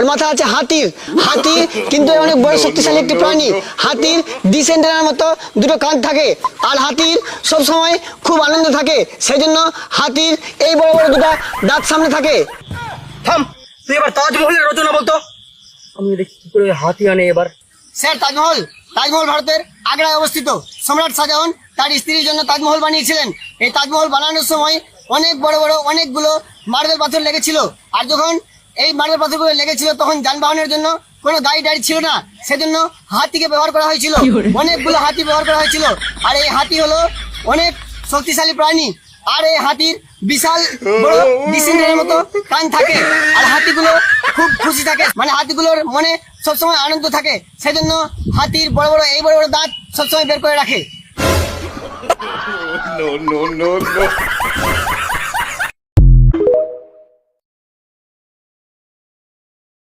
ওর মাথা আছে হাতির। হাতি কিন্তু অনেক বড় শক্তিশালী একটি প্রাণী। হাতির ডিসেন্ডারের মতো দুটো কান থাকে, আর হাতির সব সময় খুব আনন্দ থাকে, সেই জন্য হাতির এই বড় বড় দুটো দাঁত সামনে থাকে। থাম, তুই এবার তাজমহলের রচনা বলতো। আমি দেখি কি করে হাতি আনে এবার। স্যার, তাজমহল তাজমহল ভারতের আগ্রায় অবস্থিত। সম্রাট শাহজাহান তার স্ত্রীর জন্য তাজমহল বানিয়েছিলেন। এই তাজমহল বানানোর সময় অনেক বড় বড় অনেকগুলো মার্বেল পাথর লেগেছিল, আর যখন এই মার্বেল পাথরগুলো লেগেছিল তখন যানবাহনের জন্য কোনো গাড়ি ছিল না, সেজন্য হাতিকে ব্যবহার করা হয়েছিল। অনেকগুলো হাতি ব্যবহার করা হয়েছিল, আর এই হাতি হলো অনেক শক্তিশালী প্রাণী। আর এই হাতির বিশাল বড় ডিসেন্ডারের মতো কান থাকে, আর হাতিগুলো খুব খুশি থাকে, মানে হাতিগুলোর মনে সবসময় আনন্দ থাকে, সেজন্য হাতির বড় বড় এই বড় বড় দাঁত সবসময় বের করে রাখে। No, no, no, no.